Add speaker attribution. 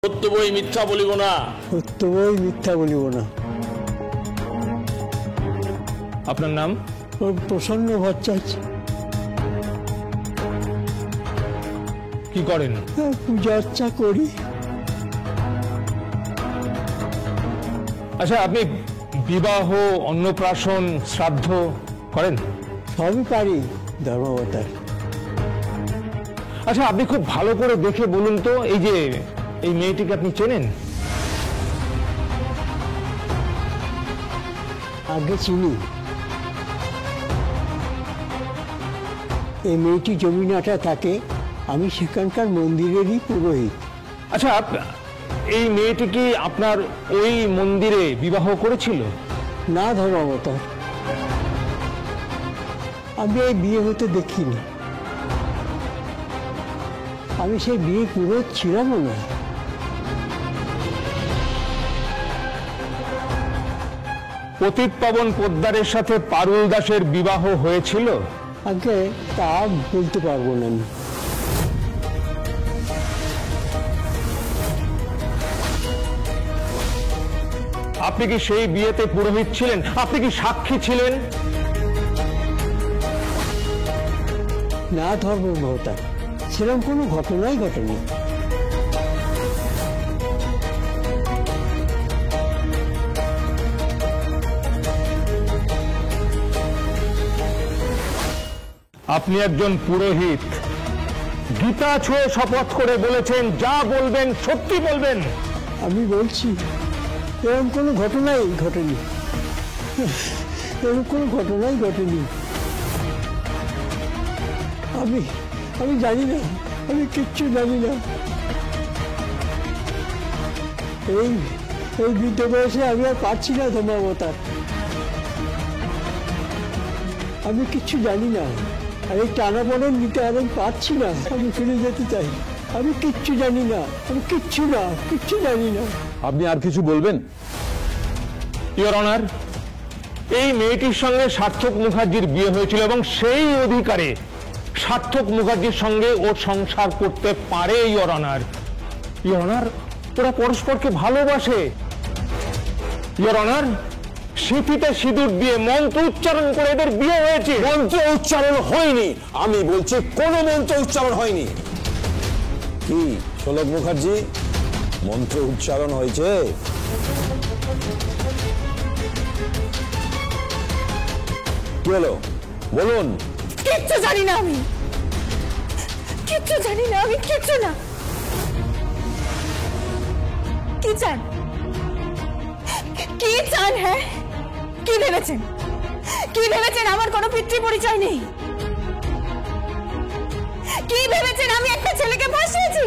Speaker 1: সত্য বই মিথ্যা বলিব না।
Speaker 2: সত্য বই মিথ্যা বলিব না।
Speaker 3: আপনার নাম?
Speaker 2: প্রসন্ন ভট্টাচার্য।
Speaker 3: কি করেন?
Speaker 2: পূজা অর্চা করি।
Speaker 3: আচ্ছা, আপনি বিবাহ, অন্নপ্রাশন, শ্রাদ্ধ করেন?
Speaker 2: সবই পারি ধর্মাবতার।
Speaker 3: আচ্ছা, আপনি খুব ভালো করে দেখে বলুন তো, এই মেয়েটিকে আপনি চেনেন?
Speaker 2: আগে চিনি। এই মেয়েটি জমিনাটা থাকে, আমি সেখানকার মন্দিরেরই পুরোহিত।
Speaker 3: আচ্ছা, এই মেয়েটি কি আপনার ওই মন্দিরে বিবাহ করেছিল?
Speaker 2: না ধর্মাবতার, আমি এই বিয়ে হতে দেখিনি। আমি সেই বিয়ে পুরোহিত ছিলামও না।
Speaker 3: পতিত পাবন পোদ্দারের সাথে পারুল দাসের বিবাহ হয়েছিল?
Speaker 2: আগে তা বলতে পারবো না আমি।
Speaker 3: আপনি কি সেই বিয়েতে পুরোহিত ছিলেন? আপনি কি সাক্ষী ছিলেন?
Speaker 2: না ধর্মাবতার, সেরকম কোনো ঘটনাই ঘটেনি।
Speaker 3: আপনি একজন পুরোহিত, গীতা ছুঁয়ে শপথ করে বলেছেন যা বলবেন সত্যি বলবেন।
Speaker 2: আমি বলছি এরকম কোনো ঘটনাই ঘটেনি। এরকম কোনো ঘটনাই ঘটেনি। আমি জানি না, আমি কিচ্ছু জানি না। এই বৃদ্ধ বয়সে আমি আর পারছি না ধর্মাবতার। আমি কিচ্ছু জানি না। আর এই টানাপড়ন নিতে আর আমি পারছি না। আমি ফিরে যেতে চাই। আমি কিচ্ছু জানি না, আমি কিচ্ছু জানি না।
Speaker 4: আপনি আর কিছু বলবেন?
Speaker 3: ইওর অনার, এই মেয়েটির সঙ্গে সার্থক মুখার্জির বিয়ে হয়েছিল এবং সেই অধিকারে সার্থক মুখার্জির সঙ্গে ও সংসার করতে পারে। ইওর অনার, ওরা পরস্পরকে ভালোবাসে। ইওর অনার, সিঁথিতে সিঁদুর দিয়ে মন্ত্র উচ্চারণ করে এদের বিয়ে হয়েছে।
Speaker 4: মন্ত্র উচ্চারণ হয়নি। আমি বলছি কোনো মন্ত্র উচ্চারণ হয়নি। কি শোলক মুখার্জি, মন্ত্র উচ্চারণ হয়েছে? কি হলো বলুন?
Speaker 5: কিচ্ছু জানি না, আমি কিচ্ছু জানি না, আমি কিচ্ছু না। কি চান? কি চান? হ্যাঁ, কি ভেবেছেন? কি ভেবেছেন আমার কোনো পিতৃ পরিচয় নেই? কি ভেবেছেন আমি একটা ছেলেকে ফাঁসিয়েছি?